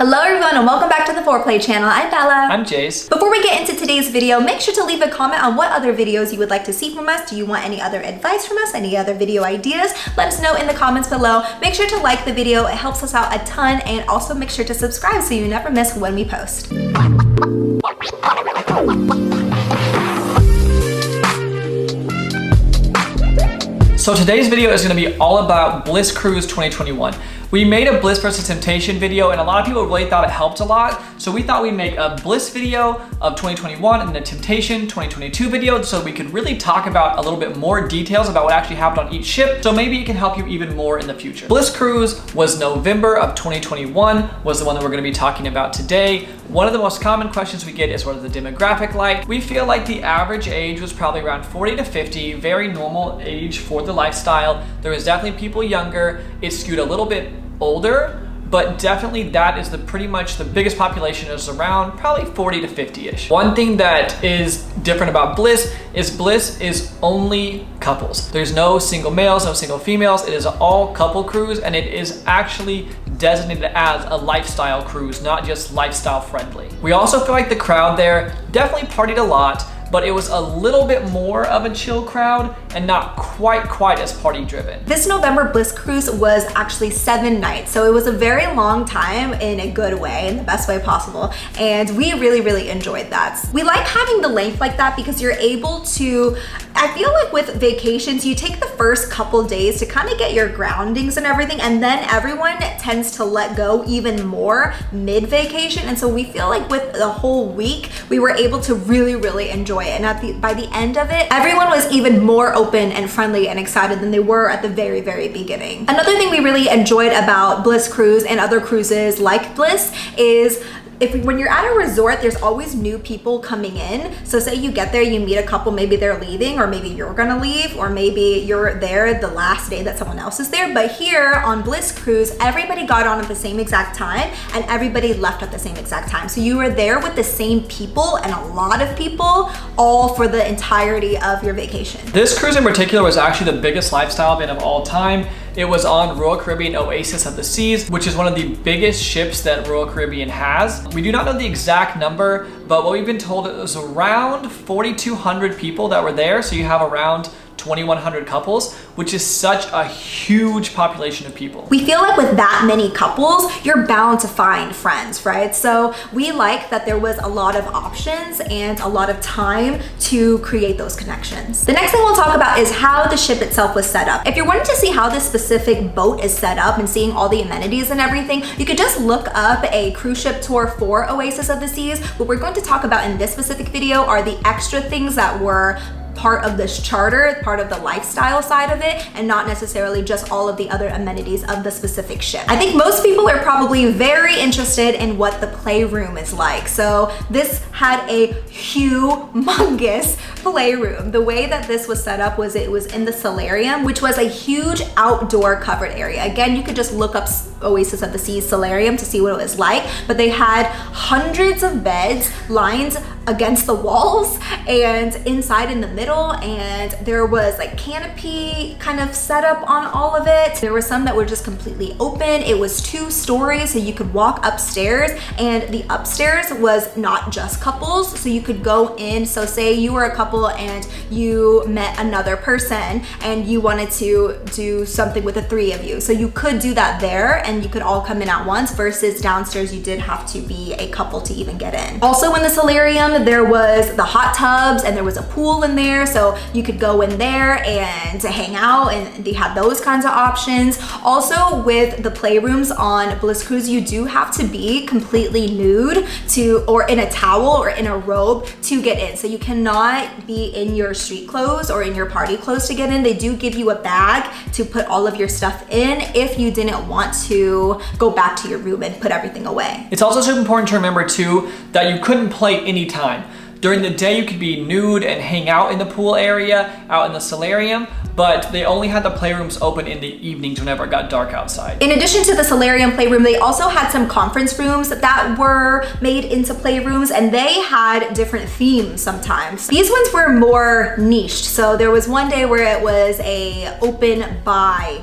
Hello everyone and welcome back to the Foreplay channel. I'm Bella. I'm Jace. Before we get into today's video, make sure to leave a comment on what other videos you would like to see from us. Do you want any other advice from us? Any other video ideas? Let us know in the comments below. Make sure to like the video. It helps us out a ton, and also make sure to subscribe so you never miss when we post. So today's video is going to be all about Bliss Cruise 2021. We made a Bliss versus Temptation video and a lot of people really thought it helped a lot. So we thought we'd make a Bliss video of 2021 and a Temptation 2022 video so we could really talk about a little bit more details about what actually happened on each ship. So maybe it can help you even more in the future. Bliss Cruise was November of 2021, was the one that we're going to be talking about today. One of the most common questions we get is what is the demographic like? We feel like the average age was probably around 40 to 50, very normal age for the lifestyle. There was definitely people younger. It skewed a little bit older, but definitely that is pretty much the biggest population is around probably 40 to 50-ish. One thing that is different about Bliss is only couples. There's no single males, no single females. It is an all couple cruise, and it is actually designated as a lifestyle cruise, not just lifestyle friendly. We also feel like the crowd there definitely partied a lot, but it was a little bit more of a chill crowd and not quite as party driven. This November Bliss Cruise was actually 7 nights, so it was a very long time in a good way, in the best way possible, and we really enjoyed that. We like having the length like that because you're able to, I feel like with vacations, you take the first couple days to kind of get your groundings and everything, and then everyone tends to let go even more mid-vacation, and so we feel like with the whole week, we were able to really enjoy it, and by the end of it, everyone was even more open and friendly and excited than they were at the very beginning. Another thing we really enjoyed about Bliss Cruise and other cruises like Bliss is when you're at a resort, there's always new people coming in. So say you get there, you meet a couple, maybe they're leaving, or maybe you're gonna leave, or maybe you're there the last day that someone else is there. But here on Bliss Cruise, everybody got on at the same exact time and everybody left at the same exact time. So you were there with the same people and a lot of people all for the entirety of your vacation. This cruise in particular was actually the biggest lifestyle event of all time. It was on Royal Caribbean Oasis of the Seas, which is one of the biggest ships that Royal Caribbean has. We do not know the exact number, but what we've been told it was around 4,200 people that were there. So you have around 2,100 couples, which is such a huge population of people. We feel like with that many couples, you're bound to find friends, right? So we like that there was a lot of options and a lot of time to create those connections. The next thing we'll talk about is how the ship itself was set up. If you're wanting to see how this specific boat is set up and seeing all the amenities and everything, you could just look up a cruise ship tour for Oasis of the Seas. What we're going to talk about in this specific video are the extra things that were part of this charter, part of the lifestyle side of it, and not necessarily just all of the other amenities of the specific ship. I think most people are probably very interested in what the playroom is like. So this had a humongous playroom. The way that this was set up was it was in the solarium, which was a huge outdoor covered area. Again, you could just look up Oasis of the Seas solarium to see what it was like, but they had hundreds of beds lined against the walls and inside in the middle, and there was like canopy kind of set up on all of it. There were some that were just completely open. It was 2 stories, so you could walk upstairs, and the upstairs was not just couples, so you could go in. So say you were a couple and you met another person and you wanted to do something with the 3 of you, so you could do that there and you could all come in at once, versus downstairs you did have to be a couple to even get in. Also in the solarium, there was the hot tubs and there was a pool in there, so you could go in there and hang out, and they had those kinds of options. Also with the playrooms on Bliss Cruise, you do have to be completely nude or in a towel or in a robe to get in. So you cannot be in your street clothes or in your party clothes to get in. They do give you a bag to put all of your stuff in if you didn't want to go back to your room and put everything away. It's also super important to remember too that you couldn't play anytime. During the day, you could be nude and hang out in the pool area, out in the solarium, but they only had the playrooms open in the evenings whenever it got dark outside. In addition to the solarium playroom, they also had some conference rooms that were made into playrooms, and they had different themes sometimes. These ones were more niched. So there was one day where it was a open by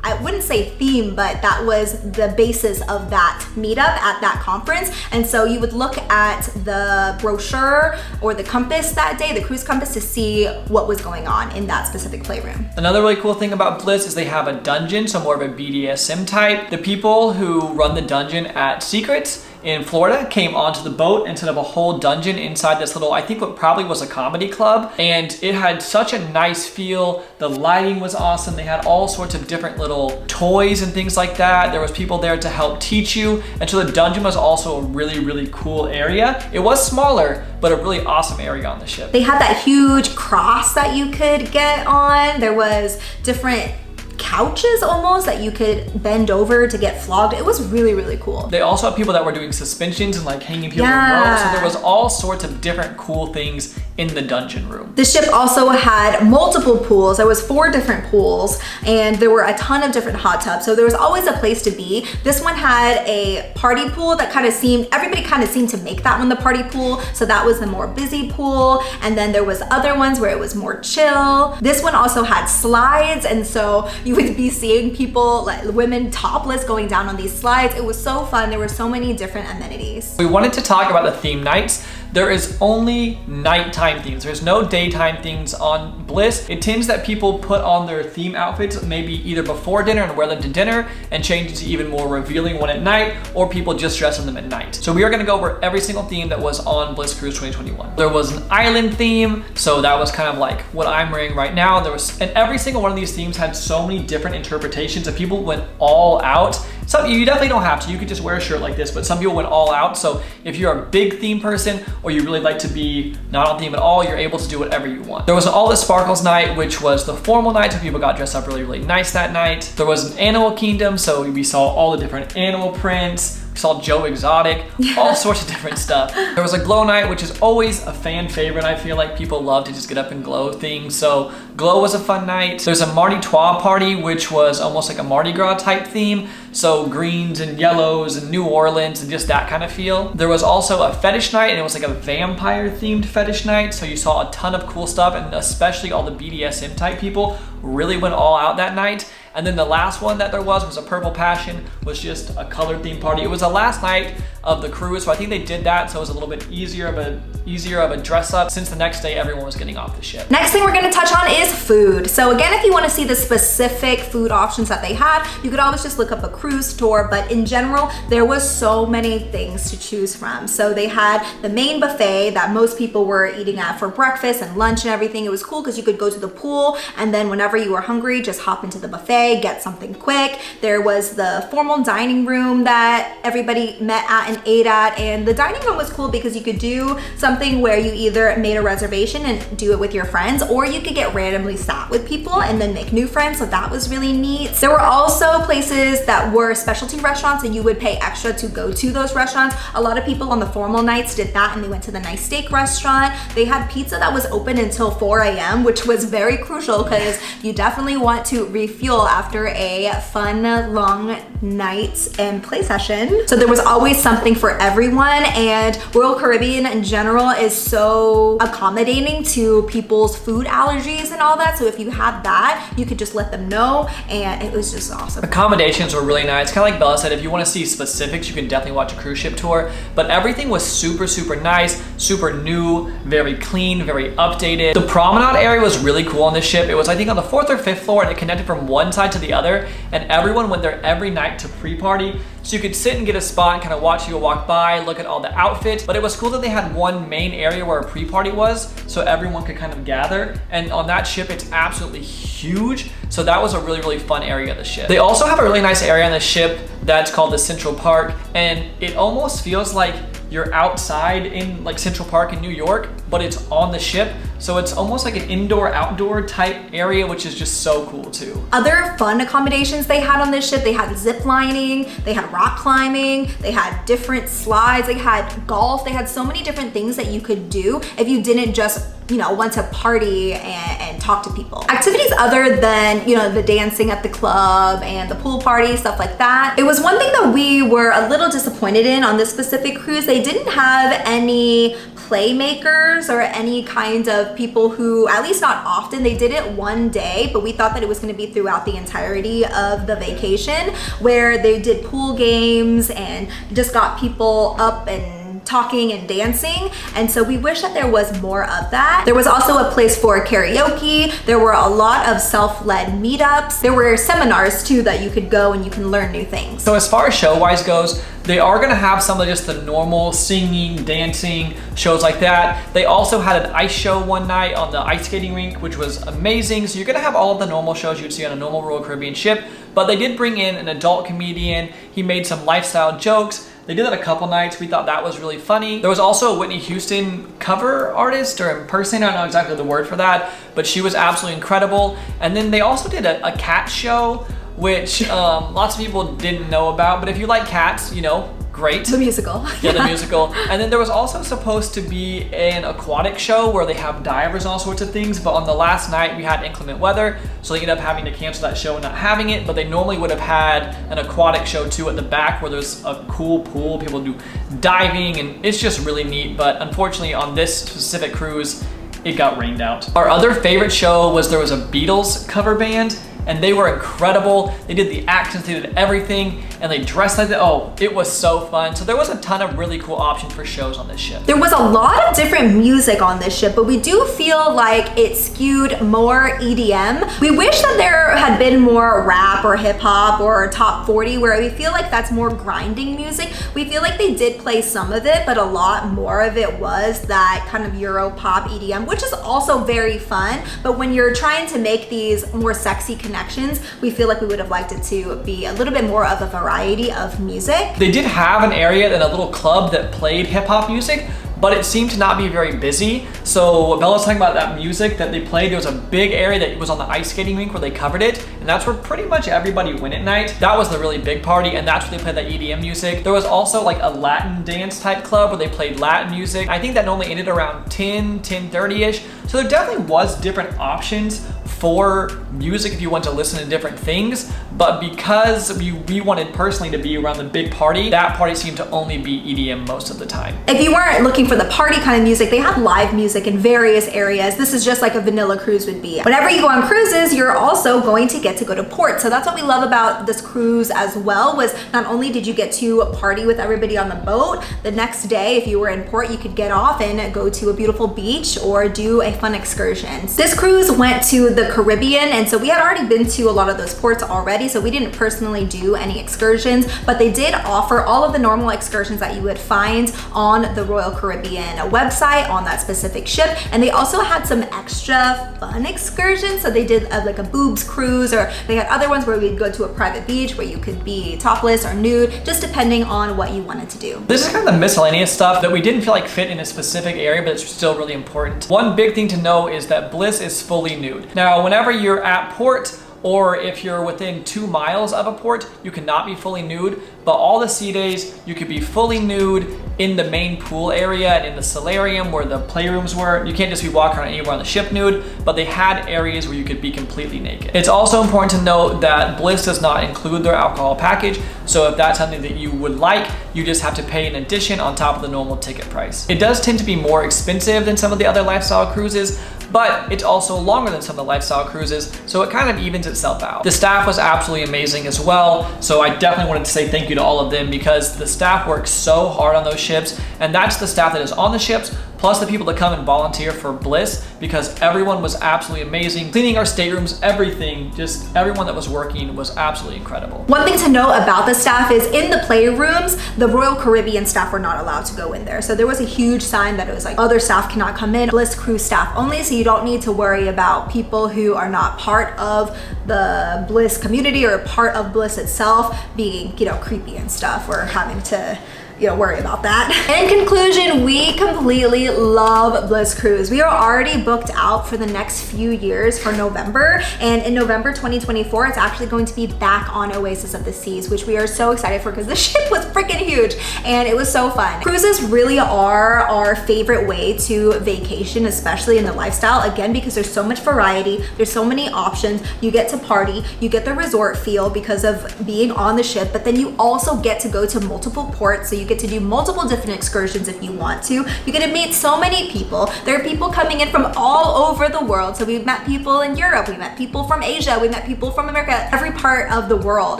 I wouldn't say theme, but that was the basis of that meetup at that conference. And so you would look at the brochure or the compass that day, the cruise compass, to see what was going on in that specific playroom. Another really cool thing about Bliss is they have a dungeon, so more of a BDSM type. The people who run the dungeon at Secrets in Florida came onto the boat and set up a whole dungeon inside this little, I think what probably was a comedy club. And it had such a nice feel. The lighting was awesome. They had all sorts of different little toys and things like that. There was people there to help teach you. And so the dungeon was also a really, really cool area. It was smaller, but a really awesome area on the ship. They had that huge cross that you could get on. There was different couches almost that you could bend over to get flogged. It was really, really cool. They also had people that were doing suspensions and like hanging people from ropes. So there was all sorts of different cool things in the dungeon room. The ship also had multiple pools. There was 4 different pools and there were a ton of different hot tubs. So there was always a place to be. This one had a party pool that everybody kind of seemed to make that one the party pool. So that was the more busy pool. And then there was other ones where it was more chill. This one also had slides. And so you would be seeing people, like women topless, going down on these slides. It was so fun. There were so many different amenities. We wanted to talk about the theme nights. There is only nighttime themes. There's no daytime things on Bliss. It tends that people put on their theme outfits maybe either before dinner and wear them to dinner and change into even more revealing one at night, or people just dress in them at night. So we are gonna go over every single theme that was on Bliss Cruise 2021. There was an island theme, so that was kind of like what I'm wearing right now. And every single one of these themes had so many different interpretations that people went all out. Some, you definitely don't have to, you could just wear a shirt like this, but some people went all out. So if you're a big theme person or you really like to be not on theme at all, you're able to do whatever you want. There was an All the Sparkles night, which was the formal night, so people got dressed up really, really nice that night. There was an Animal Kingdom, so we saw all the different animal prints. We saw Joe Exotic, all sorts of different stuff. There was a glow night, which is always a fan favorite. I feel like people love to just get up and glow things. So glow was a fun night. There's a Mardi Gras party, which was almost like a Mardi Gras type theme. So greens and yellows and New Orleans and just that kind of feel. There was also a fetish night, and it was like a vampire themed fetish night. So you saw a ton of cool stuff, and especially all the BDSM type people really went all out that night. And then the last one that there was a Purple Passion, was just a colored theme party. It was the last night of the cruise, so I think they did that so it was a little bit easier of a dress up, since the next day everyone was getting off the ship. Next thing we're gonna touch on is food. So again, if you wanna see the specific food options that they had, you could always just look up a cruise tour, but in general, there was so many things to choose from. So they had the main buffet that most people were eating at for breakfast and lunch and everything. It was cool because you could go to the pool, and then whenever you were hungry, just hop into the buffet, get something quick. There was the formal dining room that everybody met at and ate at, and the dining room was cool because you could do something where you either made a reservation and do it with your friends, or you could get randomly sat with people and then make new friends, so that was really neat. There were also places that were specialty restaurants and you would pay extra to go to those restaurants. A lot of people on the formal nights did that, and they went to the nice steak restaurant. They had pizza that was open until 4 a.m., which was very crucial because you definitely want to refuel after a fun, long night and play session. So there was always something for everyone, and Royal Caribbean in general is so accommodating to people's food allergies and all that. So if you had that, you could just let them know, and it was just awesome. Accommodations were really nice. Kind of like Bella said, if you want to see specifics, you can definitely watch a cruise ship tour, but everything was super, super nice, super new, very clean, very updated. The promenade area was really cool on this ship. It was, I think, on the 4th or 5th floor, and it connected from one side to the other, and everyone went there every night to pre-party. So you could sit and get a spot and kind of watch people walk by, look at all the outfits. But it was cool that they had one main area where a pre-party was, so everyone could kind of gather. And on that ship, it's absolutely huge. So that was a really, really fun area of the ship. They also have a really nice area on the ship that's called the Central Park, and it almost feels like you're outside in like Central Park in New York, but it's on the ship. So it's almost like an indoor-outdoor type area, which is just so cool too. Other fun accommodations they had on this ship, they had zip lining, they had rock climbing, they had different slides, they had golf, they had so many different things that you could do if you didn't just, you know, want to party and talk to people. Activities other than, you know, the dancing at the club and the pool party, stuff like that. It was one thing that we were a little disappointed in on this specific cruise. They didn't have any playmakers or any kind of people who, at least not often, they did it one day, but we thought that it was going to be throughout the entirety of the vacation, where they did pool games and just got people up and talking and dancing. And so we wish that there was more of that. There was also a place for karaoke. There were a lot of self-led meetups. There were seminars too that you could go and you can learn new things. So as far as show-wise goes, they are gonna have some of just the normal singing, dancing, shows like that. They also had an ice show one night on the ice skating rink, which was amazing. So you're gonna have all of the normal shows you'd see on a normal Royal Caribbean ship, but they did bring in an adult comedian. He made some lifestyle jokes. They did that a couple nights. We thought that was really funny. There was also a Whitney Houston cover artist or impersonator, I don't know exactly the word for that, but she was absolutely incredible. And then they also did a cat show, which lots of people didn't know about, but if you like cats, you know, great. The musical. Yeah, the musical. And then there was also supposed to be an aquatic show where they have divers and all sorts of things, but on the last night we had inclement weather, so they ended up having to cancel that show and not having it, but they normally would have had an aquatic show too at the back where there's a cool pool, people do diving, and it's just really neat, but unfortunately on this specific cruise, it got rained out. Our other favorite show was there was a Beatles cover band, and they were incredible. They did the accents, they did everything, and they dressed like that. Oh, it was so fun. So there was a ton of really cool options for shows on this ship. There was a lot of different music on this ship, but we do feel like it skewed more EDM. We wish that there had been more rap or hip hop or top 40, where we feel like that's more grinding music. We feel like they did play some of it, but a lot more of it was that kind of Euro pop EDM, which is also very fun. But when you're trying to make these more sexy connections, we feel like we would have liked it to be a little bit more of a variety of music. They did have an area in a little club that played hip hop music, but it seemed to not be very busy. So Bella was talking about that music that they played. There was a big area that was on the ice skating rink where they covered it, and that's where pretty much everybody went at night. That was the really big party, and that's where they played that EDM music. There was also like a Latin dance type club where they played Latin music. I think that normally ended around 10:30-ish. So there definitely was different options for music if you want to listen to different things, but because we wanted personally to be around the big party, that party seemed to only be EDM most of the time. If you weren't looking for the party kind of music, they have live music in various areas. This is just like a vanilla cruise would be. Whenever you go on cruises, you're also going to get to go to port. So that's what we love about this cruise as well, was not only did you get to party with everybody on the boat, the next day, if you were in port, you could get off and go to a beautiful beach or do a fun excursion. This cruise went to the Caribbean, and so we had already been to a lot of those ports already, so we didn't personally do any excursions, but they did offer all of the normal excursions that you would find on the Royal Caribbean website on that specific ship. And they also had some extra fun excursions, so they did like a boobs cruise, or they had other ones where we'd go to a private beach where you could be topless or nude, just depending on what you wanted to do. This is kind of the miscellaneous stuff that we didn't feel like fit in a specific area, but it's still really important. One big thing to know is that Bliss is fully nude. Now, whenever you're at port, or if you're within 2 miles of a port, you cannot be fully nude, but all the sea days, you could be fully nude in the main pool area and in the solarium where the playrooms were. You can't just be walking around anywhere on the ship nude, but they had areas where you could be completely naked. It's also important to note that Bliss does not include their alcohol package, so if that's something that you would like, you just have to pay an addition on top of the normal ticket price. It does tend to be more expensive than some of the other lifestyle cruises, but it's also longer than some of the lifestyle cruises, so it kind of evens itself out. The staff was absolutely amazing as well, so I definitely wanted to say thank you to all of them, because the staff works so hard on those ships, and that's the staff that is on the ships, plus the people that come and volunteer for Bliss, because everyone was absolutely amazing. Cleaning our staterooms, everything, just everyone that was working was absolutely incredible. One thing to know about the staff is in the playrooms, the Royal Caribbean staff were not allowed to go in there. So there was a huge sign that it was like, other staff cannot come in, Bliss Cruise staff only, so you don't need to worry about people who are not part of the Bliss community or part of Bliss itself being, you know, creepy and stuff, or having to, you know, worry about that. In conclusion, we completely love Bliss Cruise. We are already booked out for the next few years for November, and in November 2024, it's actually going to be back on Oasis of the Seas, which we are so excited for because the ship was freaking huge and it was so fun. Cruises really are our favorite way to vacation, especially in the lifestyle, again, because there's so much variety, there's so many options. You get to party, you get the resort feel because of being on the ship, but then you also get to go to multiple ports, so you get to do multiple different excursions if you want to. You get to meet so many people. There are people coming in from all over the world. So we've met people in Europe, we met people from Asia, we met people from America, every part of the world.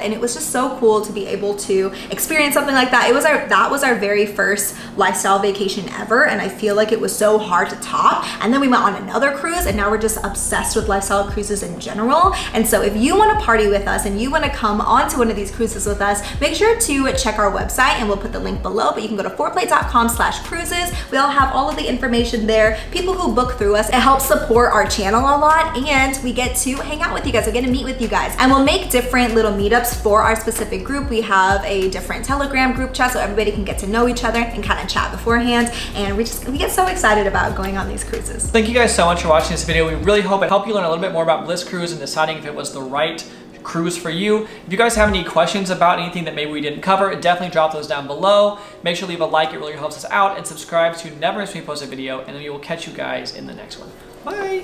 And it was just so cool to be able to experience something like that. That was our very first lifestyle vacation ever. And I feel like it was so hard to top. And then we went on another cruise, and now we're just obsessed with lifestyle cruises in general. And so if you want to party with us and you want to come onto one of these cruises with us, make sure to check our website, and we'll put the link below, but you can go to 4plate.com/cruises. We'll have all of the information there. People who book through us, it helps support our channel a lot, and we get to hang out with you guys. We get to meet with you guys, and we'll make different little meetups for our specific group. We have a different Telegram group chat so everybody can get to know each other and kind of chat beforehand, and we get so excited about going on these cruises. Thank you guys so much for watching this video. We really hope it helped you learn a little bit more about Bliss Cruise and deciding if it was the right cruise for you. If you guys have any questions about anything that maybe we didn't cover, definitely drop those down below. Make sure to leave a like, it really helps us out, and subscribe to never miss me post a video, and then we will catch you guys in the next one. Bye!